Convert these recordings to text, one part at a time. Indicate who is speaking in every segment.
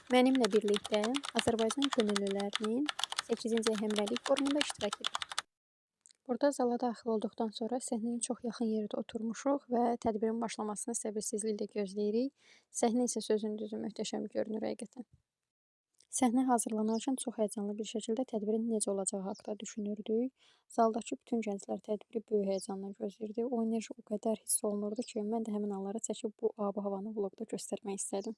Speaker 1: Mənimlə birlikdə Azərbaycan könüllülərinin 8-ci Həmrəylik forumunda iştirak etdik. Burada zala daxil olduqdan sonra səhnənin çox yaxın yerdə oturmuşuq və tədbirin başlamasını səbirsizliklə gözləyirik. Səhnə isə sözün düzü möhtəşəm görünür həqiqətən. Səhnə hazırlanan üçün çox həyəcanlı bir şəkildə tədbirin necə olacağı haqqında düşünürdük. Zaldakı bütün gənclər tədbiri böyük həyəcanla gözləyirdi. O enerji o qədər hiss olunurdu ki, mən də həmin anları çəkib bu ab-havanı vloqda göstərmək istədim.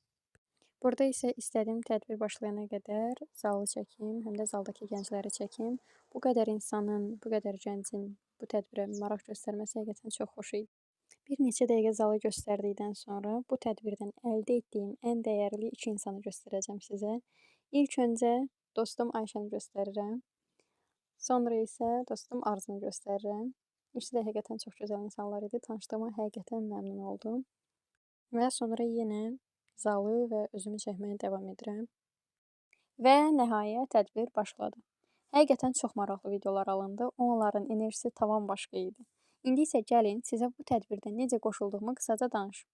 Speaker 1: Burada isə istədim tədbir başlayana qədər zalı çəkim, həm də zaldakı gəncləri çəkim. Bu qədər insanın, bu qədər gəncin bu tədbirə maraq göstərməsi həqiqətən çox xoş idi. Bir neçə dəqiqə zalı göstərdikdən sonra bu tədbirdən əldə etdiyim ən dəyərli 2 insanı göstərəcəm sizə. İlk öncə dostum Ayşəni göstərirəm. Sonra isə dostum Arzunu göstərirəm. İkisi də həqiqətən çox gözəl insanlar idi. Tanışdığıma həqiqətən məmnun oldum. Və sonra yenə zalı və özümü çəkməyə davam edirəm. Və nəhayət tədbir başladı. Həqiqətən çox maraqlı videolar alındı. Onların enerjisi tamam başqa idi. İndi isə gəlin sizə bu tədbirdə necə qoşulduğumu qısaca danışım.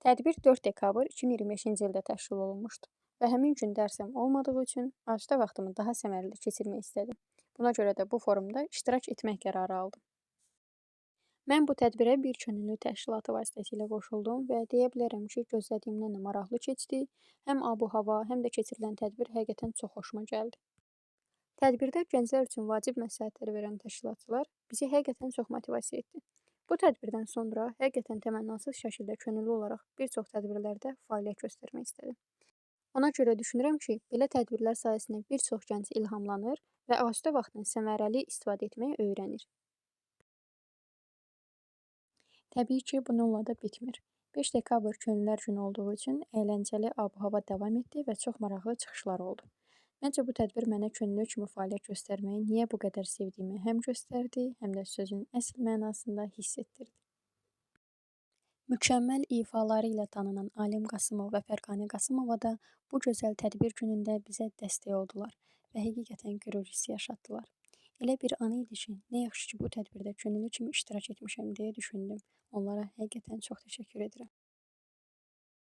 Speaker 1: Tədbir 4 dekabr 2025-ci ildə təşkil olunmuşdu və həmin gün dərsim olmadığı üçün asudə vaxtımı daha səmərəli keçirmək istədim. Buna görə də bu forumda iştirak etmək qərarı aldım. Mən bu tədbirə bir könüllü təşkilatı vasitəsilə qoşuldum və deyə bilərəm ki, gözlədiyimdən də maraqlı keçdi. Həm ab-hava, həm də keçirilən tədbir həqiqətən çox xoşuma gəldi. Tədbirdə gənclər üçün vacib məsləhətləri verən təşkilatçılar bizi həqiqətən çox motivasiya etdi. Bu tədbirdən sonra həqiqətən təmənnasız şəkildə könüllü olaraq bir çox tədbirlərdə fəaliyyət göstərmək istədim. Ona görə düşünürəm ki, belə tədbirlər sayəsində bir çox gənc ilhamlanır və asudə vaxtını səmərəli istifadə etməyi öyrənir. Təbii ki, bununla da bitmir. 5 dekabr könüllülər günü olduğu üçün əyləncəli ab-hava davam etdi və çox maraqlı çıxışlar oldu. Məncə bu tədbir mənə könüllü kimi fəaliyyət göstərməyi niyə bu qədər sevdiyimi həm göstərdi, həm də sözün əsl mənasında hiss etdirdi. Mükəmməl ifaları ilə tanınan Alim Qasımov və Fərqanə Qasımova da bu gözəl tədbir günündə bizə dəstək oldular və həqiqətən qürur hissi yaşatdılar. Elə bir an idi ki, nə yaxşı ki, bu tədbirdə könüllü kimi iştirak etmişəm deyə düşündüm. Onlara həqiqətən çox təşəkkür edirəm.